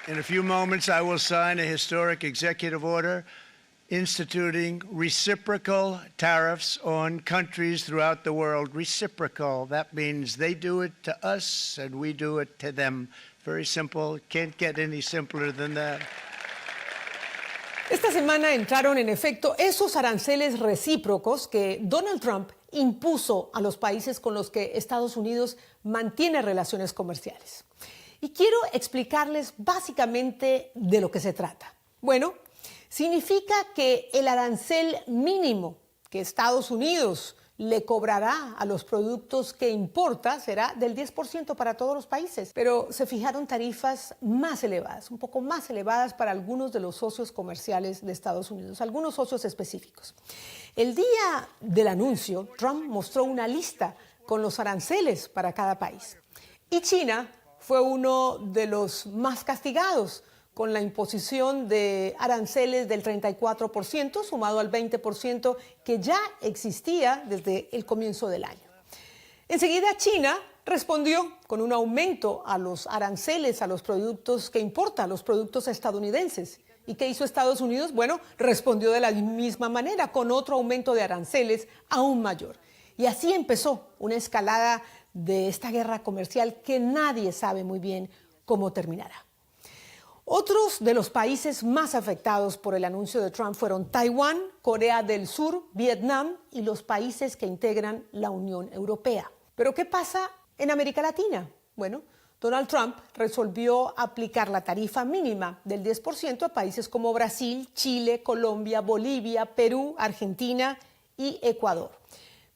In a few moments, I will sign a historic executive order instituting reciprocal tariffs on countries throughout the world. Reciprocal, that means they do it to us and we do it to them. Very simple, can't get any simpler than that. Esta semana entraron en efecto esos aranceles recíprocos que Donald Trump impuso a los países con los que Estados Unidos mantiene relaciones comerciales. Y quiero explicarles básicamente de lo que se trata. Bueno, significa que el arancel mínimo que Estados Unidos le cobrará a los productos que importa será del 10% para todos los países. Pero se fijaron tarifas más elevadas, un poco más elevadas para algunos de los socios comerciales de Estados Unidos, algunos socios específicos. El día del anuncio, Trump mostró una lista con los aranceles para cada país. Y China fue uno de los más castigados, con la imposición de aranceles del 34%, sumado al 20% que ya existía desde el comienzo del año. Enseguida, China respondió con un aumento a los aranceles a los productos que importa, los productos estadounidenses. ¿Y qué hizo Estados Unidos? Bueno, respondió de la misma manera, con otro aumento de aranceles aún mayor. Y así empezó una escalada de esta guerra comercial que nadie sabe muy bien cómo terminará. Otros de los países más afectados por el anuncio de Trump fueron Taiwán, Corea del Sur, Vietnam y los países que integran la Unión Europea. ¿Pero qué pasa en América Latina? Bueno, Donald Trump resolvió aplicar la tarifa mínima del 10% a países como Brasil, Chile, Colombia, Bolivia, Perú, Argentina y Ecuador.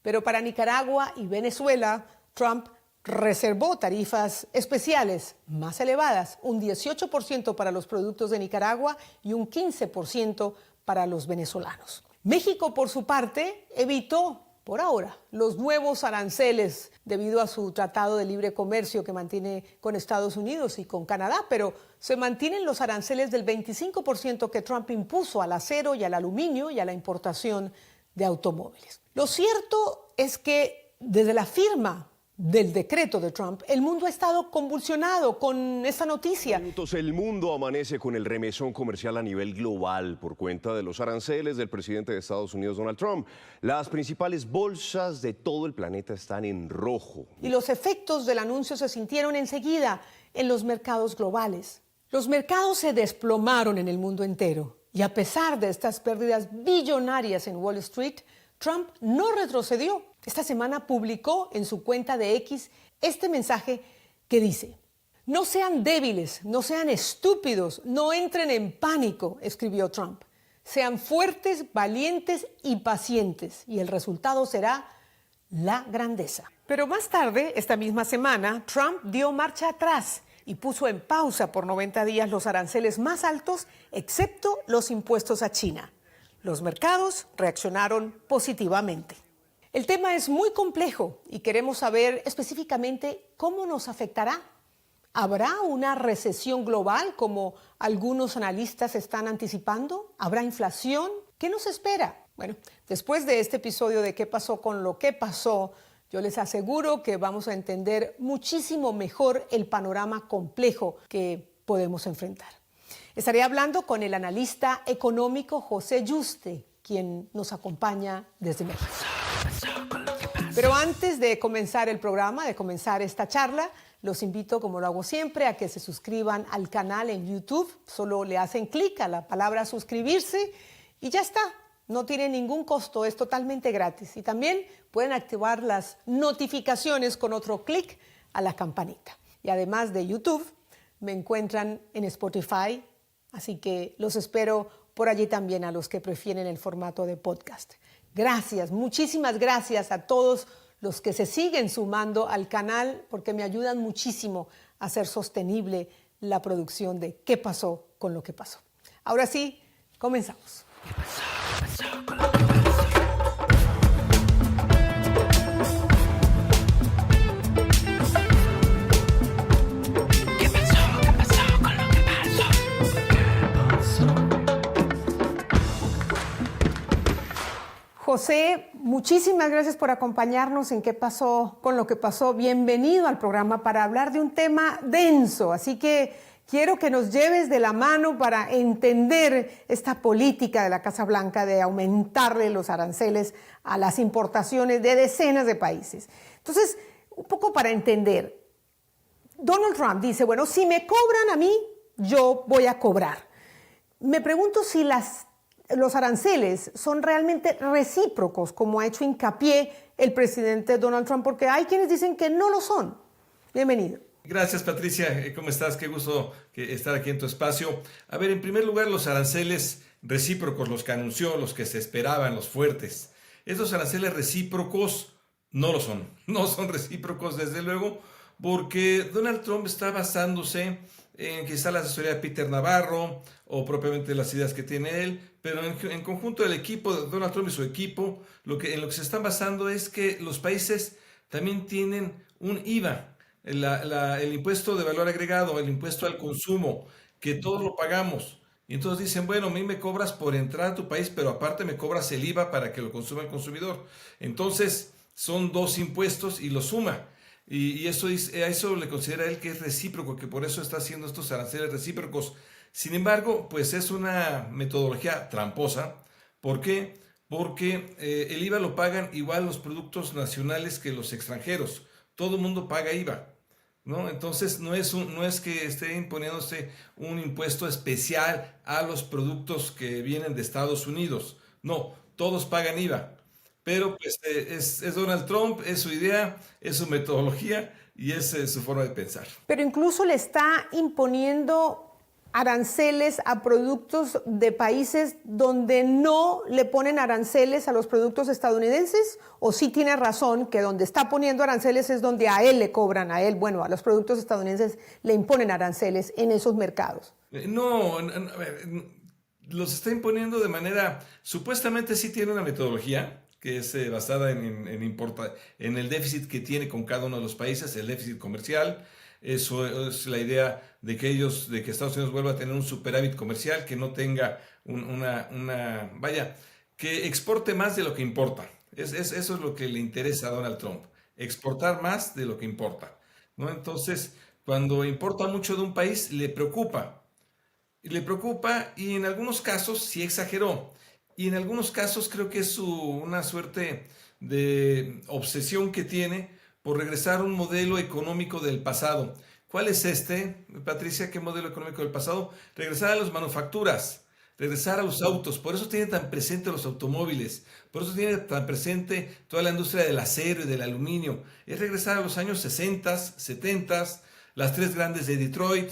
Pero para Nicaragua y Venezuela, Trump reservó tarifas especiales más elevadas, un 18% para los productos de Nicaragua y un 15% para los venezolanos. México, por su parte, evitó, por ahora, los nuevos aranceles debido a su tratado de libre comercio que mantiene con Estados Unidos y con Canadá, pero se mantienen los aranceles del 25% que Trump impuso al acero y al aluminio y a la importación de automóviles. Lo cierto es que desde la firma del decreto de Trump, el mundo ha estado convulsionado con esta noticia. El mundo amanece con el remesón comercial a nivel global por cuenta de los aranceles del presidente de Estados Unidos, Donald Trump. Las principales bolsas de todo el planeta están en rojo. Y los efectos del anuncio se sintieron enseguida en los mercados globales. Los mercados se desplomaron en el mundo entero. Y a pesar de estas pérdidas billonarias en Wall Street, Trump no retrocedió. Esta semana publicó en su cuenta de X este mensaje que dice: "No sean débiles, no sean estúpidos, no entren en pánico", escribió Trump. "Sean fuertes, valientes y pacientes, y el resultado será la grandeza". Pero más tarde, esta misma semana, Trump dio marcha atrás y puso en pausa por 90 días los aranceles más altos, excepto los impuestos a China. Los mercados reaccionaron positivamente. El tema es muy complejo y queremos saber específicamente cómo nos afectará. ¿Habrá una recesión global como algunos analistas están anticipando? ¿Habrá inflación? ¿Qué nos espera? Bueno, después de este episodio de ¿Qué pasó con lo que pasó?, yo les aseguro que vamos a entender muchísimo mejor el panorama complejo que podemos enfrentar. Estaré hablando con el analista económico José Yuste, quien nos acompaña desde México. Pero antes de comenzar el programa, de comenzar esta charla, los invito, como lo hago siempre, a que se suscriban al canal en YouTube. Solo le hacen clic a la palabra suscribirse y ya está. No tiene ningún costo, es totalmente gratis. Y también pueden activar las notificaciones con otro clic a la campanita. Y además de YouTube, me encuentran en Spotify, así que los espero por allí también a los que prefieren el formato de podcast. Gracias, muchísimas gracias a todos los que se siguen sumando al canal porque me ayudan muchísimo a hacer sostenible la producción de ¿Qué pasó con lo que pasó? Ahora sí, comenzamos. ¿Qué pasó? ¿Qué pasó con lo que pasó? José, muchísimas gracias por acompañarnos en ¿Qué pasó con lo que pasó? Bienvenido al programa para hablar de un tema denso, así que quiero que nos lleves de la mano para entender esta política de la Casa Blanca de aumentarle los aranceles a las importaciones de decenas de países. Entonces, un poco para entender, Donald Trump dice, bueno, si me cobran a mí, yo voy a cobrar. Me pregunto si los aranceles son realmente recíprocos, como ha hecho hincapié el presidente Donald Trump, porque hay quienes dicen que no lo son. Bienvenido. Gracias, Patricia. ¿Cómo estás? Qué gusto estar aquí en tu espacio. A ver, en primer lugar, los aranceles recíprocos, los que anunció, los que se esperaban, los fuertes. Esos aranceles recíprocos no lo son. No son recíprocos, desde luego, porque Donald Trump está basándose en quizá la asesoría de Peter Navarro o propiamente las ideas que tiene él, pero en conjunto el equipo de Donald Trump y su equipo, en lo que se están basando es que los países también tienen un IVA, el impuesto de valor agregado, el impuesto al consumo, que todos lo pagamos. Y entonces dicen, bueno, a mí me cobras por entrar a tu país, pero aparte me cobras el IVA para que lo consuma el consumidor. Entonces son dos impuestos y lo suma. Y a eso le considera él que es recíproco, que por eso está haciendo estos aranceles recíprocos. Sin embargo, pues es una metodología tramposa. ¿Por qué? Porque el IVA lo pagan igual los productos nacionales que los extranjeros. Todo el mundo paga IVA, ¿no? Entonces no es que esté imponiéndose un impuesto especial a los productos que vienen de Estados Unidos. No, todos pagan IVA. Pero pues es Donald Trump, es su idea, es su metodología y es su forma de pensar. Pero incluso le está imponiendo aranceles a productos de países donde no le ponen aranceles a los productos estadounidenses, o sí tiene razón que donde está poniendo aranceles es donde a él le cobran, a los productos estadounidenses le imponen aranceles en esos mercados. No, a ver, los está imponiendo de manera, supuestamente sí tiene una metodología que es basada en el déficit que tiene con cada uno de los países, el déficit comercial. Eso es la idea de que Estados Unidos vuelva a tener un superávit comercial, que no tenga que exporte más de lo que importa. Eso es lo que le interesa a Donald Trump, exportar más de lo que importa, ¿no? Entonces, cuando importa mucho de un país, le preocupa y en algunos casos sí exageró. Y en algunos casos creo que es una suerte de obsesión que tiene por regresar a un modelo económico del pasado. ¿Cuál es Patricia? ¿Qué modelo económico del pasado? Regresar a las manufacturas, regresar a los autos. Por eso tiene tan presente los automóviles, por eso tiene tan presente toda la industria del acero y del aluminio. Es regresar a los años 60, 70, las tres grandes de Detroit,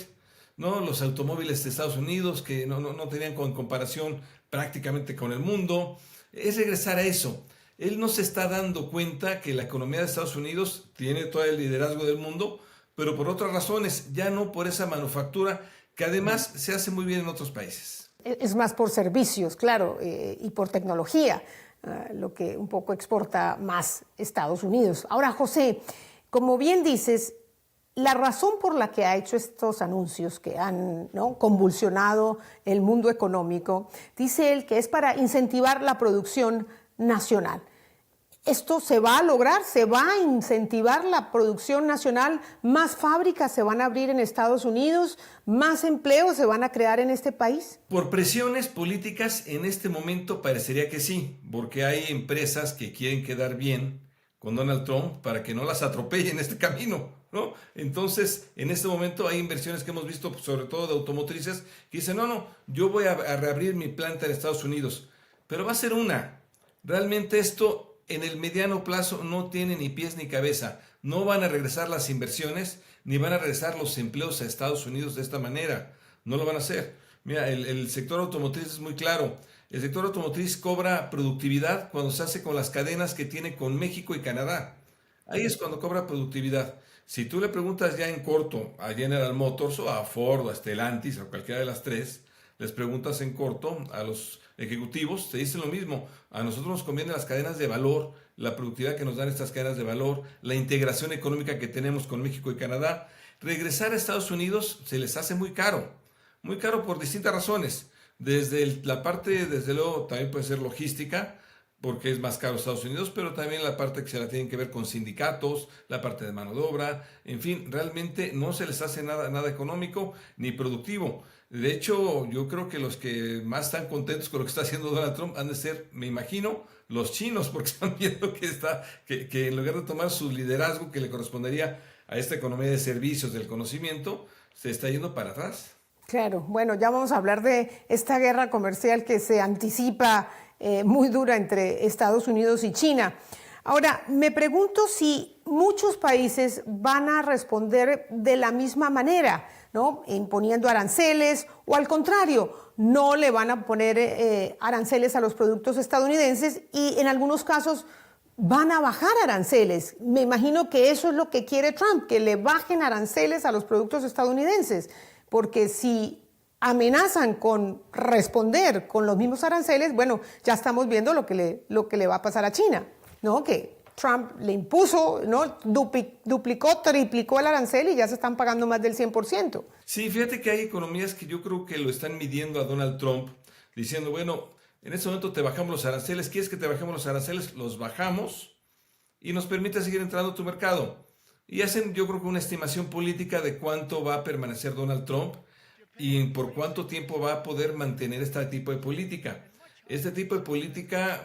¿no? Los automóviles de Estados Unidos que no tenían comparación prácticamente con el mundo. Es regresar a eso. Él no se está dando cuenta que la economía de Estados Unidos tiene todo el liderazgo del mundo, pero por otras razones, ya no por esa manufactura que además se hace muy bien en otros países. Es más por servicios, claro, y por tecnología, lo que un poco exporta más Estados Unidos. Ahora, José, como bien dices, la razón por la que ha hecho estos anuncios que han convulsionado el mundo económico, dice él que es para incentivar la producción nacional. ¿Esto se va a lograr? ¿Se va a incentivar la producción nacional? ¿Más fábricas se van a abrir en Estados Unidos? ¿Más empleos se van a crear en este país? Por presiones políticas en este momento parecería que sí, porque hay empresas que quieren quedar bien con Donald Trump para que no las atropelle en este camino, ¿no? Entonces, en este momento hay inversiones que hemos visto, sobre todo de automotrices, que dicen, yo voy a reabrir mi planta en Estados Unidos, pero va a ser una. Realmente esto en el mediano plazo no tiene ni pies ni cabeza. No van a regresar las inversiones, ni van a regresar los empleos a Estados Unidos de esta manera. No lo van a hacer. Mira, el sector automotriz es muy claro. El sector automotriz cobra productividad cuando se hace con las cadenas que tiene con México y Canadá. Ahí es cuando cobra productividad. Si tú le preguntas ya en corto a General Motors o a Ford o a Stellantis o a cualquiera de las tres, les preguntas en corto a los ejecutivos, te dicen lo mismo. A nosotros nos conviene las cadenas de valor, la productividad que nos dan estas cadenas de valor, la integración económica que tenemos con México y Canadá. Regresar a Estados Unidos se les hace muy caro por distintas razones. Desde la parte, desde luego, también puede ser logística, porque es más caro Estados Unidos, pero también la parte que se la tienen que ver con sindicatos, la parte de mano de obra, en fin, realmente no se les hace nada económico ni productivo. De hecho, yo creo que los que más están contentos con lo que está haciendo Donald Trump han de ser, me imagino, los chinos, porque están viendo que en lugar de tomar su liderazgo que le correspondería a esta economía de servicios del conocimiento, se está yendo para atrás. Claro, bueno, ya vamos a hablar de esta guerra comercial que se anticipa muy dura entre Estados Unidos y China. Ahora, me pregunto si muchos países van a responder de la misma manera, ¿no? Imponiendo aranceles, o al contrario, no le van a poner aranceles a los productos estadounidenses y en algunos casos van a bajar aranceles. Me imagino que eso es lo que quiere Trump, que le bajen aranceles a los productos estadounidenses, porque si amenazan con responder con los mismos aranceles, bueno, ya estamos viendo lo que le va a pasar a China, ¿no? Que Trump le impuso, ¿no? Duplicó, triplicó el arancel y ya se están pagando más del 100%. Sí, fíjate que hay economías que yo creo que lo están midiendo a Donald Trump, diciendo, bueno, en este momento te bajamos los aranceles, ¿quieres que te bajemos los aranceles? Los bajamos y nos permite seguir entrando a tu mercado. Y hacen, yo creo que una estimación política de cuánto va a permanecer Donald Trump y por cuánto tiempo va a poder mantener este tipo de política. Este tipo de política,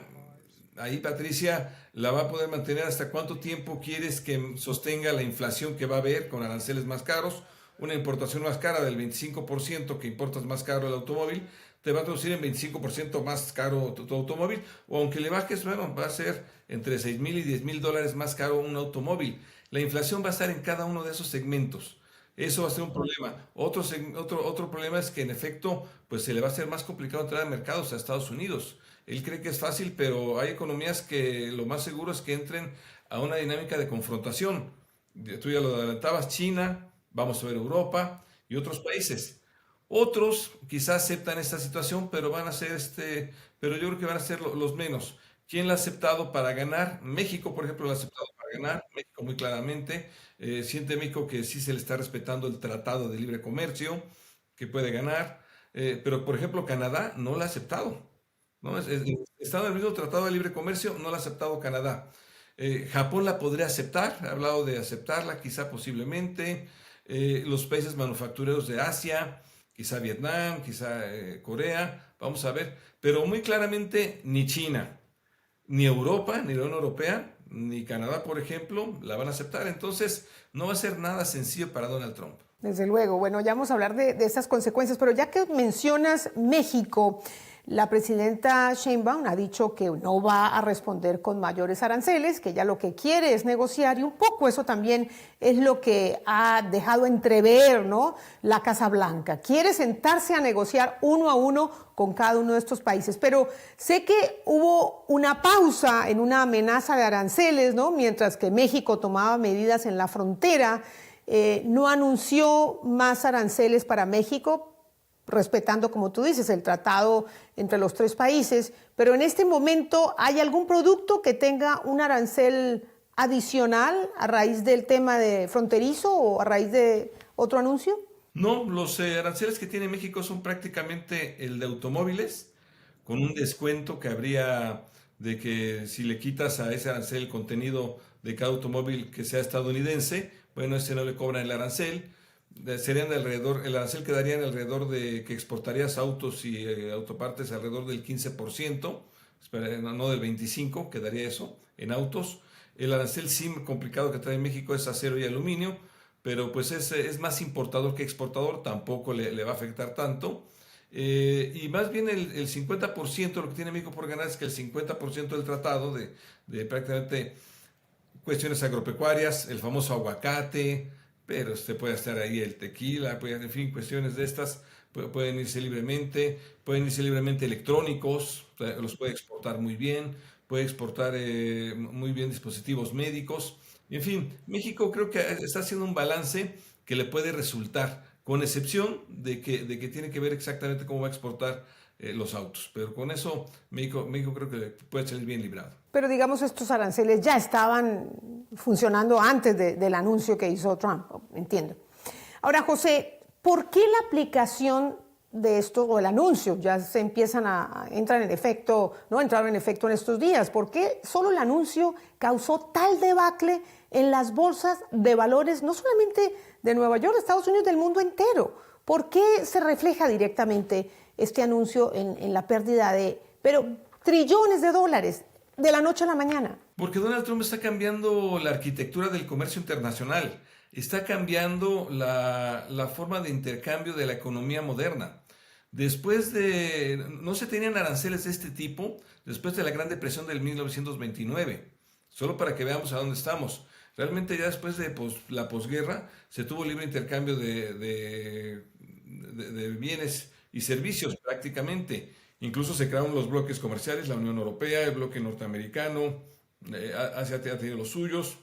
ahí Patricia, la va a poder mantener hasta cuánto tiempo quieres que sostenga la inflación que va a haber con aranceles más caros, una importación más cara del 25% que importas más caro el automóvil, te va a traducir en 25% más caro tu automóvil, o aunque le bajes, bueno, va a ser entre $6,000 y $10,000 más caro un automóvil. La inflación va a estar en cada uno de esos segmentos. Eso va a ser un problema. Otro problema es que en efecto, pues se le va a hacer más complicado entrar a mercados a Estados Unidos. Él cree que es fácil, pero hay economías que lo más seguro es que entren a una dinámica de confrontación. Tú ya lo adelantabas, China, vamos a ver Europa y otros países. Otros quizás aceptan esta situación, pero pero yo creo que van a ser los menos. ¿Quién la ha aceptado para ganar? México, por ejemplo, la ha aceptado para ganar. México muy claramente. Siente México que sí se le está respetando el Tratado de Libre Comercio, que puede ganar. Pero, por ejemplo, Canadá no la ha aceptado, ¿no? Estando en el mismo Tratado de Libre Comercio, no la ha aceptado Canadá. Japón la podría aceptar, ha hablado de aceptarla, quizá posiblemente. Los países manufactureros de Asia, quizá Vietnam, quizá Corea, vamos a ver. Pero muy claramente ni China, ni Europa, ni la Unión Europea, ni Canadá, por ejemplo, la van a aceptar. Entonces, no va a ser nada sencillo para Donald Trump. Desde luego. Bueno, ya vamos a hablar de estas consecuencias, pero ya que mencionas México, la presidenta Sheinbaum ha dicho que no va a responder con mayores aranceles, que ella lo que quiere es negociar, y un poco eso también es lo que ha dejado entrever, ¿no?, la Casa Blanca. Quiere sentarse a negociar uno a uno con cada uno de estos países. Pero sé que hubo una pausa en una amenaza de aranceles, ¿no?, mientras que México tomaba medidas en la frontera. No anunció más aranceles para México, respetando, como tú dices, el tratado entre los tres países, pero en este momento, ¿hay algún producto que tenga un arancel adicional a raíz del tema de fronterizo o a raíz de otro anuncio? No, los aranceles que tiene México son prácticamente el de automóviles, con un descuento que habría de que si le quitas a ese arancel el contenido de cada automóvil que sea estadounidense, bueno, ese no le cobran el arancel. Serían de alrededor, el arancel quedaría en alrededor de que exportarías autos y autopartes alrededor del 15%, no del 25%, quedaría eso en autos. El arancel sí complicado que trae México es acero y aluminio, pero pues es más importador que exportador, tampoco le va a afectar tanto. Y más bien el 50%, lo que tiene México por ganar es que el 50% del tratado de prácticamente cuestiones agropecuarias, el famoso aguacate, pero puede estar ahí el tequila, en fin, cuestiones de estas pueden irse libremente electrónicos, los puede exportar muy bien, puede exportar muy bien dispositivos médicos, en fin, México creo que está haciendo un balance que le puede resultar, con excepción de que tiene que ver exactamente cómo va a exportar los autos, pero con eso México creo que puede salir bien librado. Pero digamos, estos aranceles ya estaban funcionando antes del anuncio que hizo Trump, entiendo. Ahora, José, ¿por qué la aplicación de esto, o el anuncio, ya se entran en efecto, ¿no? Entraron en efecto en estos días. ¿Por qué solo el anuncio causó tal debacle en las bolsas de valores, no solamente de Nueva York, de Estados Unidos, del mundo entero? ¿Por qué se refleja directamente este anuncio en la pérdida de, pero trillones de dólares de la noche a la mañana? Porque Donald Trump está cambiando la arquitectura del comercio internacional, está cambiando la forma de intercambio de la economía moderna. No se tenían aranceles de este tipo después de la Gran Depresión del 1929, solo para que veamos a dónde estamos. Realmente ya después de la posguerra se tuvo libre intercambio de bienes y servicios prácticamente. Incluso se crearon los bloques comerciales, la Unión Europea, el bloque norteamericano, Asia ha tenido los suyos.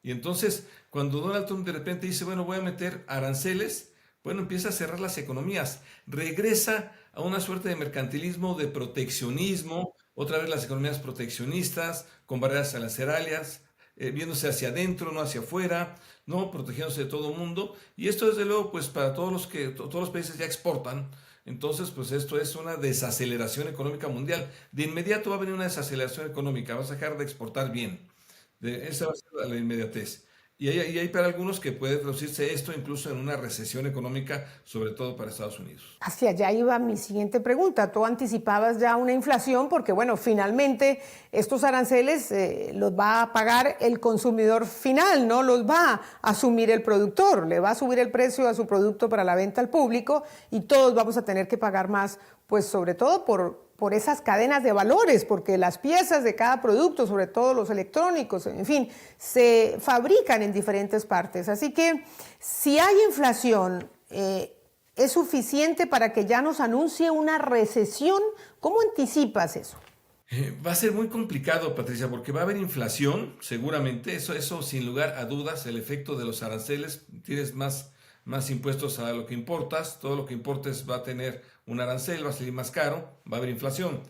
Y entonces, cuando Donald Trump de repente dice, bueno, voy a meter aranceles, bueno, empieza a cerrar las economías, regresa a una suerte de mercantilismo, de proteccionismo, otra vez las economías proteccionistas, con barreras arancelarias, viéndose hacia adentro, no hacia afuera, no protegiéndose de todo el mundo. Y esto, desde luego, pues para todos los países ya exportan. Entonces, pues esto es una desaceleración económica mundial. De inmediato va a venir una desaceleración económica, vas a dejar de exportar bien. Esa va a ser la inmediatez. Y hay para algunos que puede traducirse esto incluso en una recesión económica, sobre todo para Estados Unidos. Hacia allá iba mi siguiente pregunta. Tú anticipabas ya una inflación porque, bueno, finalmente estos aranceles los va a pagar el consumidor final, no los va a asumir el productor. Le va a subir el precio a su producto para la venta al público y todos vamos a tener que pagar más, pues sobre todo por esas cadenas de valores, porque las piezas de cada producto, sobre todo los electrónicos, en fin, se fabrican en diferentes partes. Así que si hay inflación, ¿es suficiente para que ya nos anuncie una recesión? ¿Cómo anticipas eso? Va a ser muy complicado, Patricia, porque va a haber inflación, seguramente, eso sin lugar a dudas, el efecto de los aranceles, tienes más impuestos a lo que importas, todo lo que importes va a tener un arancel, va a salir más caro, va a haber inflación.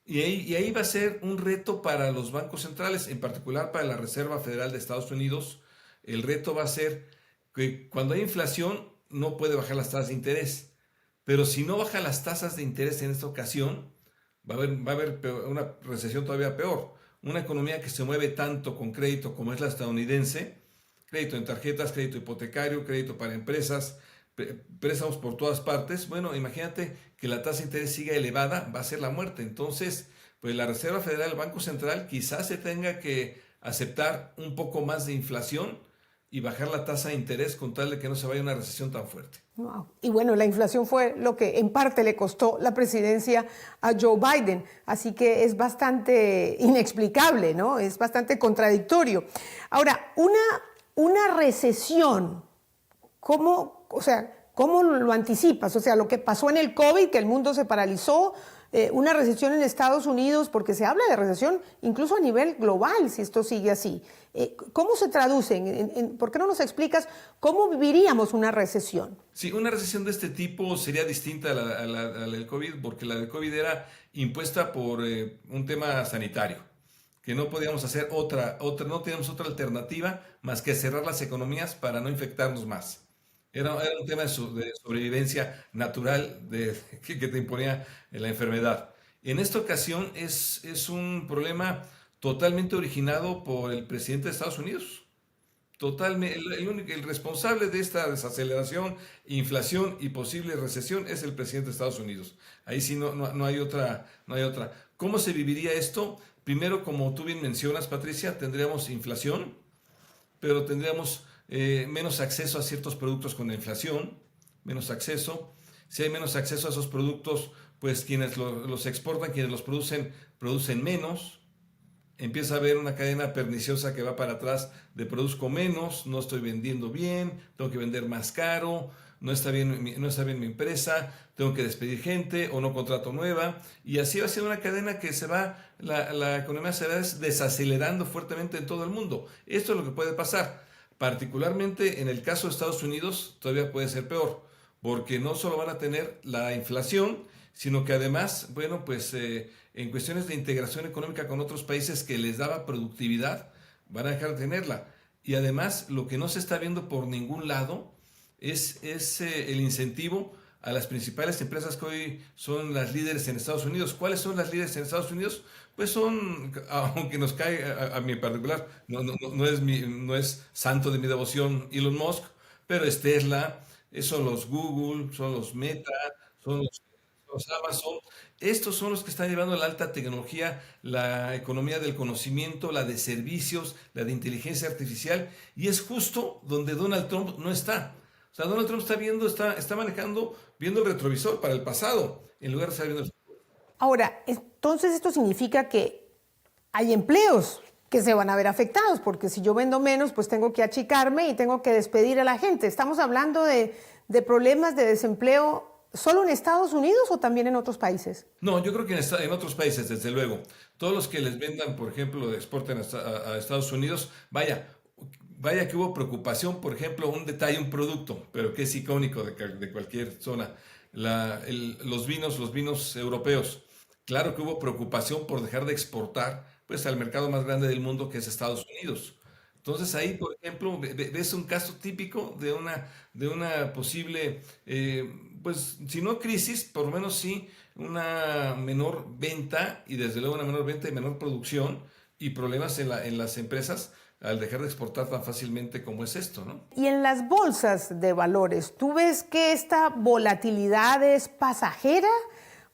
Y ahí va a ser un reto para los bancos centrales, en particular para la Reserva Federal de Estados Unidos. El reto va a ser que cuando hay inflación no puede bajar las tasas de interés, pero si no baja las tasas de interés en esta ocasión, va a haber una recesión todavía peor. Una economía que se mueve tanto con crédito como es la estadounidense, crédito en tarjetas, crédito hipotecario, crédito para empresas, préstamos por todas partes. Bueno, imagínate que la tasa de interés siga elevada, va a ser la muerte. Entonces, pues la Reserva Federal, el Banco Central, quizás se tenga que aceptar un poco más de inflación y bajar la tasa de interés con tal de que no se vaya a una recesión tan fuerte. Wow. Y bueno, la inflación fue lo que en parte le costó la presidencia a Joe Biden, así que es bastante inexplicable, ¿no? Es bastante contradictorio. Ahora, una recesión, ¿cómo lo anticipas? O sea, lo que pasó en el COVID, que el mundo se paralizó, una recesión en Estados Unidos, porque se habla de recesión incluso a nivel global, si esto sigue así. ¿Cómo se traducen? ¿Por qué no nos explicas cómo viviríamos una recesión? Sí, una recesión de este tipo sería distinta a la del COVID, porque la del COVID era impuesta por un tema sanitario, que no podíamos hacer no teníamos otra alternativa más que cerrar las economías para no infectarnos más. Era un tema de sobrevivencia natural que te imponía la enfermedad. En esta ocasión es un problema totalmente originado por el presidente de Estados Unidos. Totalmente, el responsable de esta desaceleración, inflación y posible recesión es el presidente de Estados Unidos. Ahí sí no hay otra. ¿Cómo se viviría esto? Primero, como tú bien mencionas, Patricia, tendríamos inflación, pero tendríamos menos acceso a ciertos productos con la inflación, menos acceso. Si hay menos acceso a esos productos, pues quienes los exportan, quienes los producen menos. Empieza a haber una cadena perniciosa que va para atrás de produzco menos, no estoy vendiendo bien, tengo que vender más caro, no está bien mi empresa, tengo que despedir gente o no contrato nueva. Y así va a ser una cadena que la economía se va desacelerando fuertemente en todo el mundo. Esto es lo que puede pasar. Particularmente en el caso de Estados Unidos todavía puede ser peor, porque no solo van a tener la inflación, sino que además, bueno, pues en cuestiones de integración económica con otros países que les daba productividad, van a dejar de tenerla. Y además, lo que no se está viendo por ningún lado es el incentivo a las principales empresas que hoy son las líderes en Estados Unidos. ¿Cuáles son las líderes en Estados Unidos? Pues son, aunque nos cae a mí en particular, no es santo de mi devoción Elon Musk, pero es Tesla, son los Google, son los Meta, son los Amazon. Estos son los que están llevando la alta tecnología, la economía del conocimiento, la de servicios, la de inteligencia artificial, y es justo donde Donald Trump no está. O sea, Donald Trump está manejando, viendo el retrovisor para el pasado, en lugar de estar viendo el futuro. Ahora, entonces esto significa que hay empleos que se van a ver afectados, porque si yo vendo menos, pues tengo que achicarme y tengo que despedir a la gente. ¿Estamos hablando de problemas de desempleo solo en Estados Unidos o también en otros países? No, yo creo que en otros países, desde luego. Todos los que les vendan, por ejemplo, exporten a Estados Unidos, vaya que hubo preocupación, por ejemplo, un detalle, un producto, pero que es icónico de cualquier zona, los vinos europeos. Claro que hubo preocupación por dejar de exportar pues, al mercado más grande del mundo, que es Estados Unidos. Entonces ahí, por ejemplo, ves un caso típico de una posible, pues si no crisis, por lo menos sí una menor venta, y desde luego una menor venta y menor producción, y problemas en las empresas al dejar de exportar tan fácilmente como es esto, ¿no? Y en las bolsas de valores, ¿tú ves que esta volatilidad es pasajera?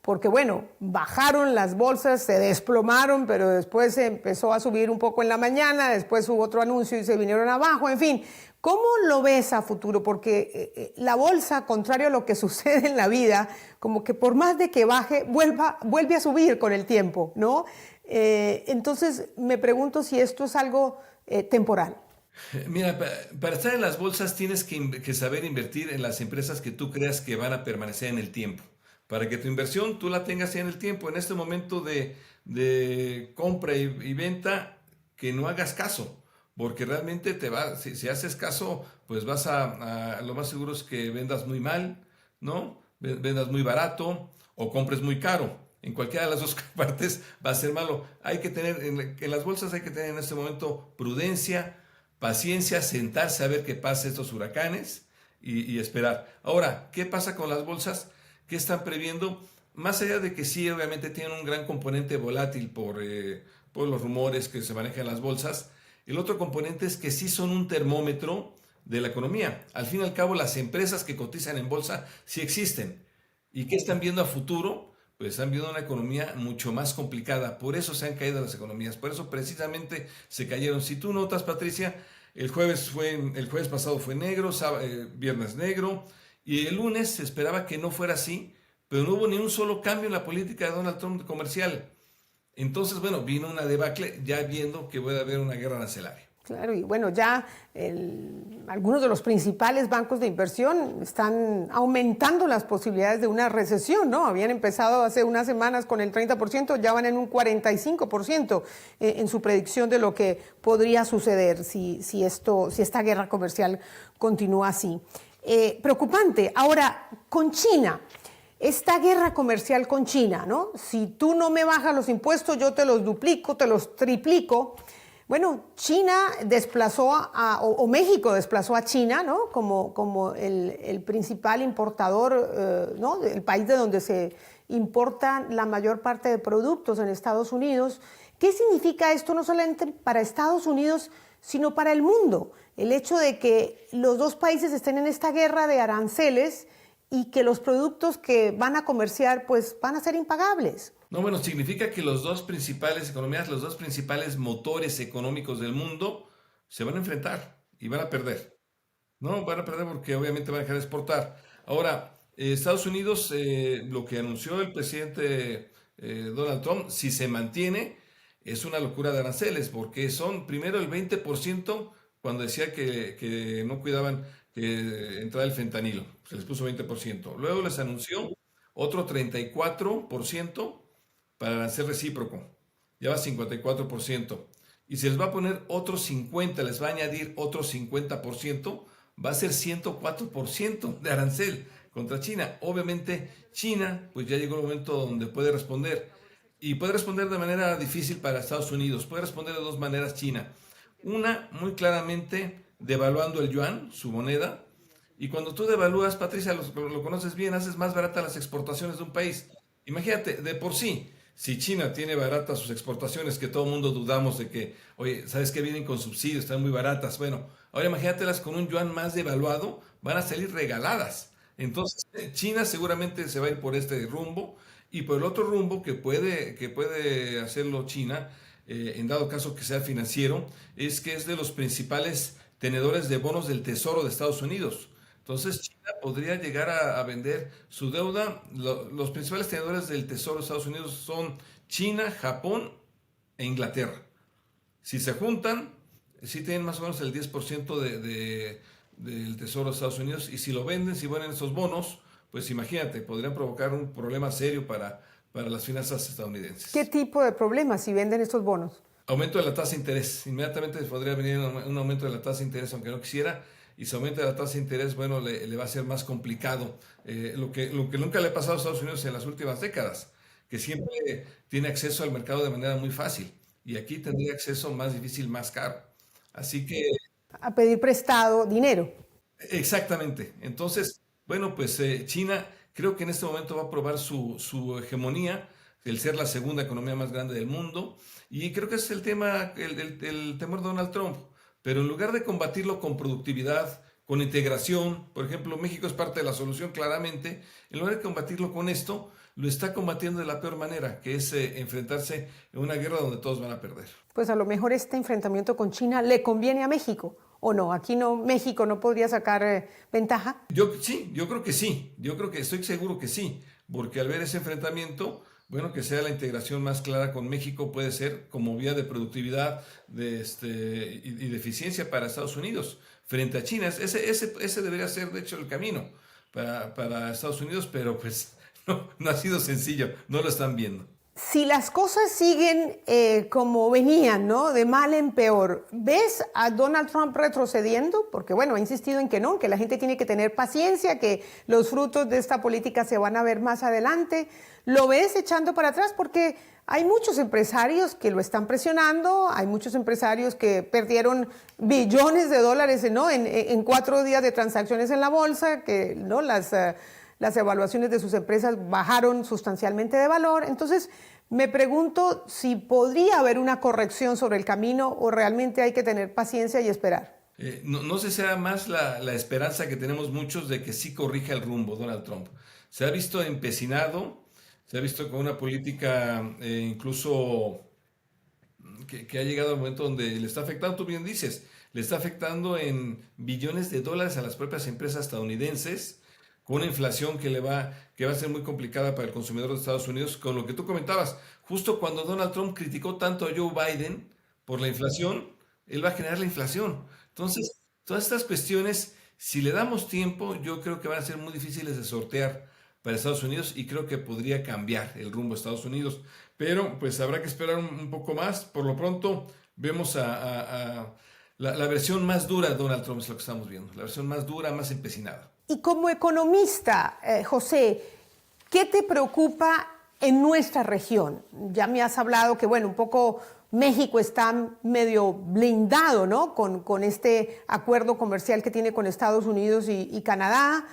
Porque bueno, bajaron las bolsas, se desplomaron, pero después se empezó a subir un poco en la mañana, después hubo otro anuncio y se vinieron abajo, en fin. ¿Cómo lo ves a futuro? Porque la bolsa, contrario a lo que sucede en la vida, como que por más de que baje, vuelve a subir con el tiempo, ¿no? Entonces me pregunto si esto es algo temporal. Mira, para estar en las bolsas tienes que saber invertir en las empresas que tú creas que van a permanecer en el tiempo. Para que tu inversión tú la tengas en el tiempo, en este momento de compra y venta, que no hagas caso, porque realmente si haces caso, pues lo más seguro es que vendas muy mal, ¿no? Vendas muy barato o compres muy caro. En cualquiera de las dos partes va a ser malo. Hay que tener, en las bolsas hay que tener en este momento prudencia, paciencia, sentarse a ver qué pasa estos huracanes y esperar. Ahora, ¿qué pasa con las bolsas? ¿Qué están previendo? Más allá de que sí, obviamente tienen un gran componente volátil por los rumores que se manejan en las bolsas, el otro componente es que sí son un termómetro de la economía. Al fin y al cabo, las empresas que cotizan en bolsa sí existen. ¿Y qué están viendo a futuro? Pues están viendo una economía mucho más complicada. Por eso se han caído las economías. Por eso precisamente se cayeron. Si tú notas, Patricia, el jueves pasado fue negro, viernes negro, y el lunes se esperaba que no fuera así, pero no hubo ni un solo cambio en la política de Donald Trump comercial. Entonces, bueno, vino una debacle ya viendo que puede haber una guerra arancelaria. Claro, y bueno, ya algunos de los principales bancos de inversión están aumentando las posibilidades de una recesión, ¿no? Habían empezado hace unas semanas con el 30%, ya van en un 45% en su predicción de lo que podría suceder si esta guerra comercial continúa así. Preocupante. Ahora, con China, esta guerra comercial con China, ¿no? Si tú no me bajas los impuestos, yo te los duplico, te los triplico. Bueno, China desplazó o México desplazó a China, ¿no? Como el principal importador, ¿no? El país de donde se importan la mayor parte de productos en Estados Unidos. ¿Qué significa esto no solamente para Estados Unidos, sino para el mundo? El hecho de que los dos países estén en esta guerra de aranceles y que los productos que van a comerciar pues van a ser impagables. No, bueno, significa que los dos principales economías, los dos principales motores económicos del mundo se van a enfrentar y van a perder. No, van a perder porque obviamente van a dejar de exportar. Ahora, Estados Unidos, lo que anunció el presidente Donald Trump, si se mantiene, es una locura de aranceles, porque son primero el 20% cuando decía que no cuidaban que entrara el fentanilo, se les puso 20%. Luego les anunció otro 34% para arancel recíproco, ya va 54%. Y se les va a poner otro 50%, les va a añadir otro 50%, va a ser 104% de arancel contra China. Obviamente China, pues ya llegó el momento donde puede responder. Y puede responder de manera difícil para Estados Unidos, puede responder de dos maneras China. Una, muy claramente, devaluando el yuan, su moneda, Y cuando tú devalúas, Patricia, lo conoces bien, haces más baratas las exportaciones de un país. Imagínate, de por sí, si China tiene baratas sus exportaciones, que todo el mundo dudamos de que, oye, ¿sabes qué? Vienen con subsidios, están muy baratas. Bueno, ahora imagínatelas con un yuan más devaluado, van a salir regaladas. Entonces, China seguramente se va a ir por este rumbo y por el otro rumbo que puede hacerlo China, en dado caso que sea financiero, es que es de los principales tenedores de bonos del Tesoro de Estados Unidos. Entonces, China podría llegar a vender su deuda. Los principales tenedores del Tesoro de Estados Unidos son China, Japón e Inglaterra. Si se juntan, sí tienen más o menos el 10% del Tesoro de Estados Unidos, y si lo venden, si venden esos bonos, pues imagínate, podrían provocar un problema serio para las finanzas estadounidenses. ¿Qué tipo de problemas si venden estos bonos? Aumento de la tasa de interés. Inmediatamente podría venir un aumento de la tasa de interés, aunque no quisiera. Y si aumenta la tasa de interés, bueno, le va a ser más complicado. Lo que nunca le ha pasado a Estados Unidos en las últimas décadas, que siempre tiene acceso al mercado de manera muy fácil. Y aquí tendría acceso más difícil, más caro. Así que, A pedir prestado dinero. exactamente. Entonces, bueno, pues China creo que en este momento va a probar su hegemonía, el ser la segunda economía más grande del mundo. Y creo que ese es el tema, el temor de Donald Trump. Pero en lugar de combatirlo con productividad, con integración, por ejemplo, México es parte de la solución claramente, en lugar de combatirlo con esto, lo está combatiendo de la peor manera, que es enfrentarse en una guerra donde todos van a perder. Pues a lo mejor este enfrentamiento con China le conviene a México, ¿o no? Aquí no, México no podría sacar ventaja. Yo creo que sí, estoy seguro que sí, porque al ver ese enfrentamiento, bueno, que sea la integración más clara con México puede ser como vía de productividad y de eficiencia para Estados Unidos frente a China. Ese debería ser, de hecho, el camino para Estados Unidos, pero pues no ha sido sencillo, no lo están viendo. Si las cosas siguen como venían, ¿no? De mal en peor, ¿ves a Donald Trump retrocediendo? Porque, bueno, ha insistido en que no, que la gente tiene que tener paciencia, que los frutos de esta política se van a ver más adelante. ¿Lo ves echando para atrás? Porque hay muchos empresarios que lo están presionando, hay muchos empresarios que perdieron billones de dólares, ¿no? En 4 días de transacciones en la bolsa, que, ¿no? Las evaluaciones de sus empresas bajaron sustancialmente de valor. Entonces, me pregunto si podría haber una corrección sobre el camino o realmente hay que tener paciencia y esperar. No sé si sea más la esperanza que tenemos muchos de que sí corrija el rumbo Donald Trump. Se ha visto empecinado, se ha visto con una política incluso que ha llegado al momento donde le está afectando, tú bien dices, le está afectando en billones de dólares a las propias empresas estadounidenses, con una inflación que va a ser muy complicada para el consumidor de Estados Unidos, con lo que tú comentabas, justo cuando Donald Trump criticó tanto a Joe Biden por la inflación, él va a generar la inflación. Entonces, todas estas cuestiones, si le damos tiempo, yo creo que van a ser muy difíciles de sortear para Estados Unidos y creo que podría cambiar el rumbo de Estados Unidos. Pero pues habrá que esperar un poco más. Por lo pronto, vemos la versión más dura de Donald Trump, es lo que estamos viendo, la versión más dura, más empecinada. Y como economista, José, ¿qué te preocupa en nuestra región? Ya me has hablado que, bueno, un poco México está medio blindado, ¿no? Con este acuerdo comercial que tiene con Estados Unidos y Canadá.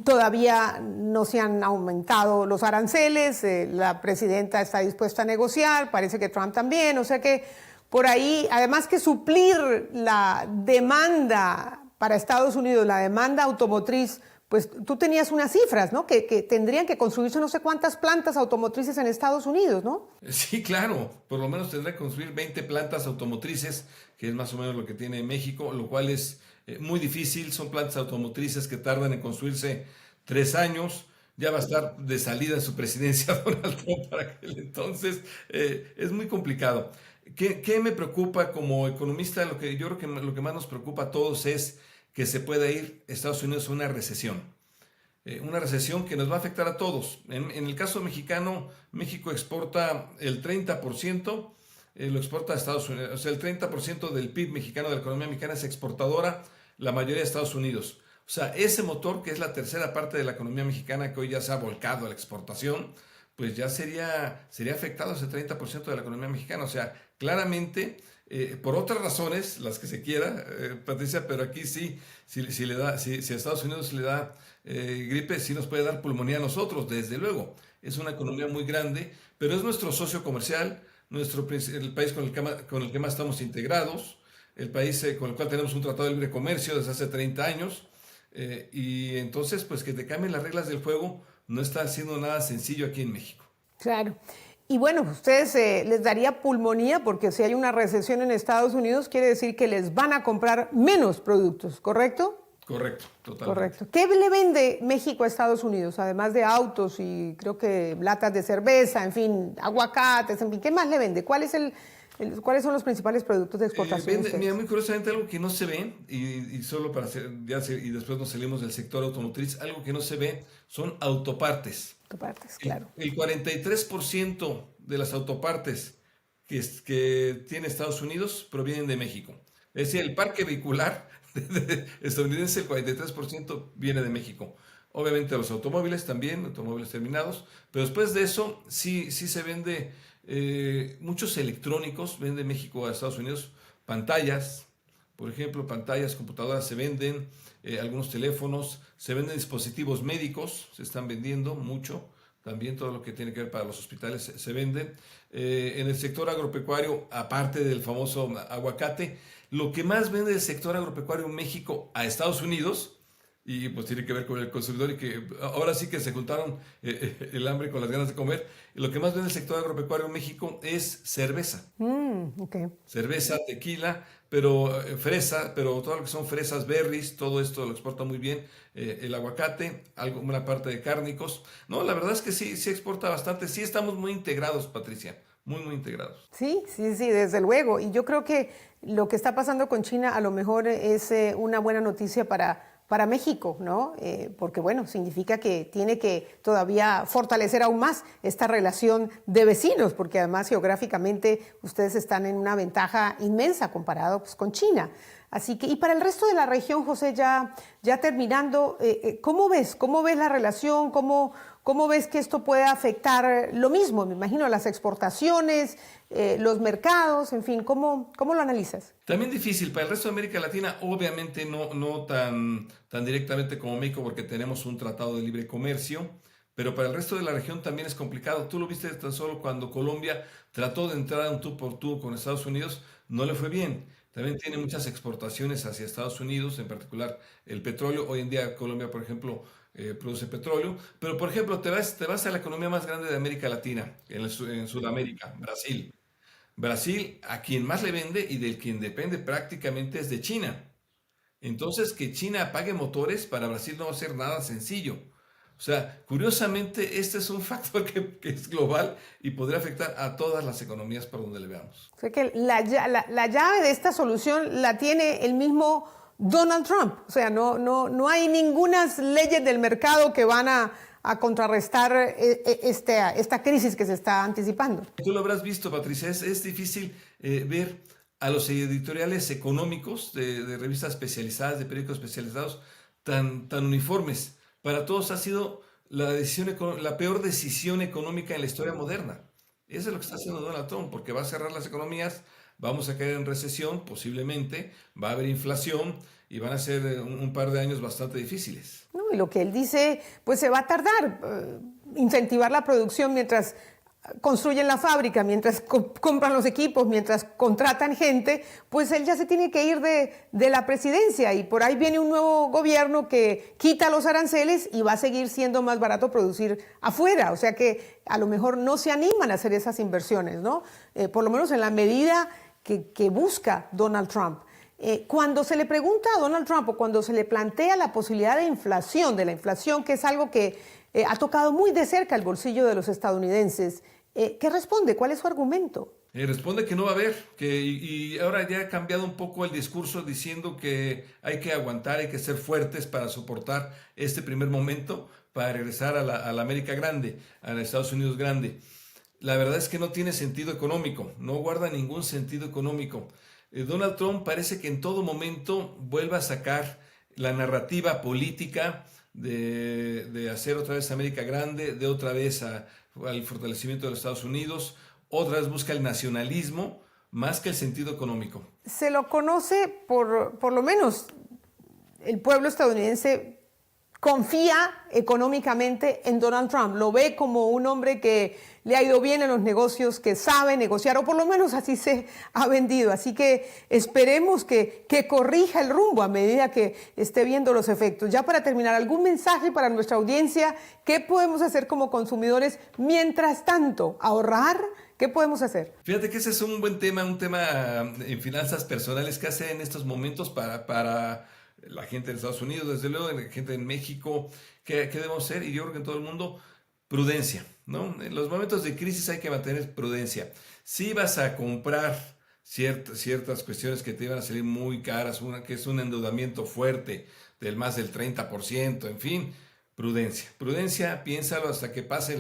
Todavía no se han aumentado los aranceles, la presidenta está dispuesta a negociar, parece que Trump también, o sea que por ahí, además que suplir la demanda para Estados Unidos, la demanda automotriz, pues tú tenías unas cifras, ¿no? Que tendrían que construirse no sé cuántas plantas automotrices en Estados Unidos, ¿no? Sí, claro, por lo menos tendrá que construir 20 plantas automotrices, que es más o menos lo que tiene México, lo cual es muy difícil. Son plantas automotrices que tardan en construirse 3 años. Ya va a estar de salida en su presidencia Donald Trump para aquel entonces. Es muy complicado. ¿Qué me preocupa como economista? Yo creo que lo que más nos preocupa a todos es que se pueda ir Estados Unidos a una recesión. Una recesión que nos va a afectar a todos. En el caso mexicano, México exporta el 30%, lo exporta a Estados Unidos. O sea, el 30% del PIB mexicano, de la economía mexicana, es exportadora, la mayoría de Estados Unidos. O sea, ese motor, que es la tercera parte de la economía mexicana, que hoy ya se ha volcado a la exportación, pues ya sería afectado ese 30% de la economía mexicana. O sea, claramente por otras razones, las que se quiera, Patricia, pero aquí sí, si a Estados Unidos le da gripe, sí nos puede dar pulmonía a nosotros, desde luego. Es una economía muy grande, pero es nuestro socio comercial, el país con el que más estamos integrados, el país con el cual tenemos un tratado de libre comercio desde hace 30 años, y entonces, pues que te cambien las reglas del juego no está siendo nada sencillo aquí en México. Claro. Y bueno, ustedes les daría pulmonía porque si hay una recesión en Estados Unidos, quiere decir que les van a comprar menos productos, ¿correcto? Correcto, totalmente. Correcto. ¿Qué le vende México a Estados Unidos? Además de autos y creo que latas de cerveza, en fin, aguacates, en fin, ¿qué más le vende? ¿Cuáles son los principales productos de exportación? Mira, muy curiosamente algo que no se ve, y solo para hacer, y después nos salimos del sector automotriz, algo que no se ve son autopartes. Autopartes, claro. El 43% de las autopartes que tiene Estados Unidos provienen de México. Es decir, el parque vehicular estadounidense, el 43% viene de México. Obviamente los automóviles también, automóviles terminados, pero después de eso sí se vende muchos electrónicos, vende México a Estados Unidos, pantallas, por ejemplo, pantallas, computadoras se venden, algunos teléfonos, se venden dispositivos médicos, se están vendiendo mucho, también todo lo que tiene que ver para los hospitales se vende. En el sector agropecuario, aparte del famoso aguacate, lo que más vende el sector agropecuario en México a Estados Unidos, y pues tiene que ver con el consumidor y que ahora sí que se juntaron el hambre con las ganas de comer, lo que más vende el sector agropecuario en México es cerveza. Okay. Cerveza, tequila, pero fresa, pero todo lo que son fresas, berries, todo esto lo exporta muy bien. El aguacate, una parte de cárnicos. No, la verdad es que sí exporta bastante. Sí estamos muy integrados, Patricia, muy integrados. Sí, desde luego. Y yo creo que lo que está pasando con China a lo mejor es una buena noticia para México, ¿no? Porque, bueno, significa que tiene que todavía fortalecer aún más esta relación de vecinos, porque además geográficamente ustedes están en una ventaja inmensa comparado pues, con China. Así que, y para el resto de la región, José, ya terminando, ¿cómo ves la relación? ¿Cómo ves que esto puede afectar lo mismo? Me imagino las exportaciones, los mercados, en fin, ¿cómo lo analizas? También difícil para el resto de América Latina, obviamente no tan directamente como México porque tenemos un tratado de libre comercio, pero para el resto de la región también es complicado. Tú lo viste tan solo cuando Colombia trató de entrar en tú por tú con Estados Unidos, no le fue bien. También tiene muchas exportaciones hacia Estados Unidos, en particular el petróleo. Hoy en día Colombia, por ejemplo, produce petróleo, pero por ejemplo te vas a la economía más grande de América Latina, en Sudamérica, Brasil. Brasil, a quien más le vende y del quien depende prácticamente es de China. Entonces, que China apague motores para Brasil no va a ser nada sencillo. O sea, curiosamente, este es un factor que es global y podría afectar a todas las economías por donde le veamos. O sea que la llave de esta solución la tiene el mismo Donald Trump. O sea, no hay ninguna leyes del mercado que van a contrarrestar esta crisis que se está anticipando. Tú lo habrás visto, Patricia, es difícil ver a los editoriales económicos de revistas especializadas, de periódicos especializados, tan uniformes. Para todos ha sido la peor decisión económica en la historia moderna. Eso es lo que está haciendo Donald Trump, porque va a cerrar las economías, vamos a caer en recesión, posiblemente, va a haber inflación y van a ser un par de años bastante difíciles. No, y lo que él dice, pues se va a tardar. Incentivar la producción mientras construyen la fábrica, mientras compran los equipos, mientras contratan gente, pues él ya se tiene que ir de la presidencia y por ahí viene un nuevo gobierno que quita los aranceles y va a seguir siendo más barato producir afuera. O sea que a lo mejor no se animan a hacer esas inversiones, ¿no? Por lo menos en la medida que busca Donald Trump. Cuando se le pregunta a Donald Trump o cuando se le plantea la posibilidad de la inflación, que es algo que ha tocado muy de cerca el bolsillo de los estadounidenses, ¿qué responde? ¿Cuál es su argumento? Responde que no va a haber, y ahora ya ha cambiado un poco el discurso diciendo que hay que aguantar, hay que ser fuertes para soportar este primer momento, para regresar a la América grande, a los Estados Unidos grande. La verdad es que no tiene sentido económico, no guarda ningún sentido económico. Donald Trump parece que en todo momento vuelve a sacar la narrativa política de hacer otra vez América grande, de otra vez al fortalecimiento de los Estados Unidos, otra vez busca el nacionalismo más que el sentido económico. Se lo conoce, por lo menos el pueblo estadounidense confía económicamente en Donald Trump. Lo ve como un hombre que le ha ido bien en los negocios, que sabe negociar, o por lo menos así se ha vendido. Así que esperemos que corrija el rumbo a medida que esté viendo los efectos. Ya para terminar, ¿algún mensaje para nuestra audiencia? ¿Qué podemos hacer como consumidores mientras tanto? ¿Ahorrar? ¿Qué podemos hacer? Fíjate que ese es un buen tema, un tema en finanzas personales que hace en estos momentos para la gente de Estados Unidos, desde luego, la gente en México. ¿Qué debemos hacer? Y yo creo que en todo el mundo, prudencia, ¿no? En los momentos de crisis hay que mantener prudencia. Si vas a comprar ciertas cuestiones que te iban a salir muy caras, una que es un endeudamiento fuerte del más del 30%, en fin, prudencia. Prudencia, piénsalo hasta que pase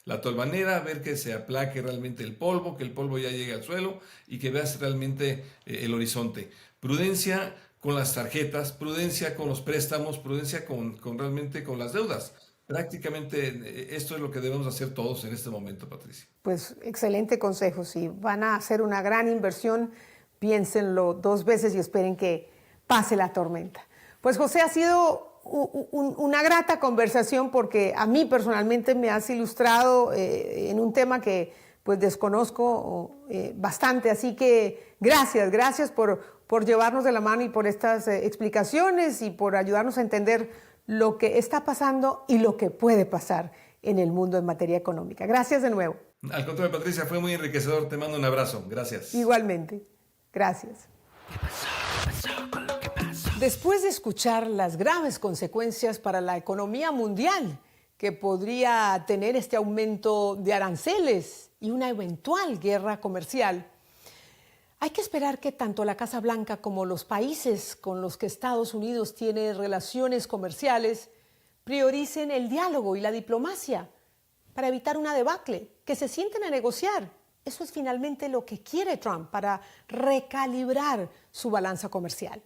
la tolvanera, ver que se aplaque realmente el polvo, que el polvo ya llegue al suelo y que veas realmente el horizonte. Prudencia con las tarjetas, prudencia con los préstamos, prudencia realmente con las deudas. Prácticamente esto es lo que debemos hacer todos en este momento, Patricia. Pues excelente consejo. Si van a hacer una gran inversión, piénsenlo 2 veces y esperen que pase la tormenta. Pues José, ha sido una grata conversación porque a mí personalmente me has ilustrado en un tema que pues desconozco bastante. Así que gracias por llevarnos de la mano y por estas explicaciones y por ayudarnos a entender lo que está pasando y lo que puede pasar en el mundo en materia económica. Gracias de nuevo. Al contrario, Patricia, fue muy enriquecedor. Te mando un abrazo. Gracias. Igualmente. Gracias. Después de escuchar las graves consecuencias para la economía mundial que podría tener este aumento de aranceles y una eventual guerra comercial, hay que esperar que tanto la Casa Blanca como los países con los que Estados Unidos tiene relaciones comerciales prioricen el diálogo y la diplomacia para evitar una debacle, que se sienten a negociar. Eso es finalmente lo que quiere Trump para recalibrar su balanza comercial.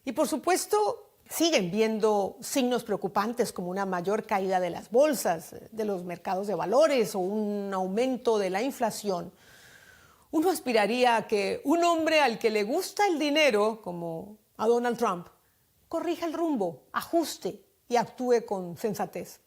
Y por supuesto, siguen viendo signos preocupantes como una mayor caída de las bolsas, de los mercados de valores o un aumento de la inflación. Uno aspiraría a que un hombre al que le gusta el dinero, como a Donald Trump, corrija el rumbo, ajuste y actúe con sensatez.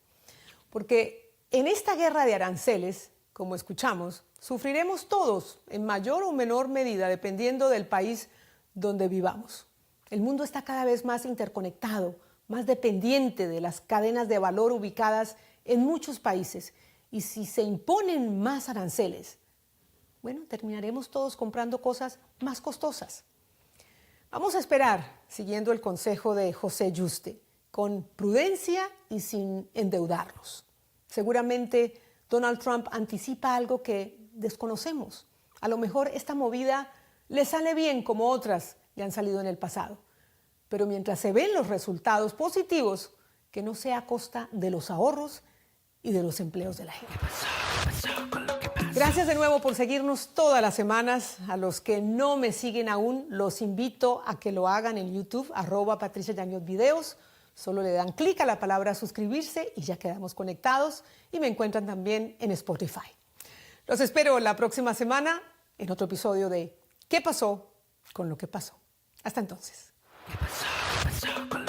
Porque en esta guerra de aranceles, como escuchamos, sufriremos todos en mayor o menor medida dependiendo del país donde vivamos. El mundo está cada vez más interconectado, más dependiente de las cadenas de valor ubicadas en muchos países. Y si se imponen más aranceles, bueno, terminaremos todos comprando cosas más costosas. Vamos a esperar, siguiendo el consejo de José Yuste, con prudencia y sin endeudarnos. Seguramente Donald Trump anticipa algo que desconocemos. A lo mejor esta movida le sale bien como otras le han salido en el pasado. Pero mientras se ven los resultados positivos, que no sea a costa de los ahorros y de los empleos de la gente. Gracias de nuevo por seguirnos todas las semanas. A los que no me siguen aún, los invito a que lo hagan en YouTube, @PatriciaYañez-Videos. Solo le dan clic a la palabra suscribirse y ya quedamos conectados. Y me encuentran también en Spotify. Los espero la próxima semana en otro episodio de ¿Qué pasó con lo que pasó? Hasta entonces. ¿Qué pasó con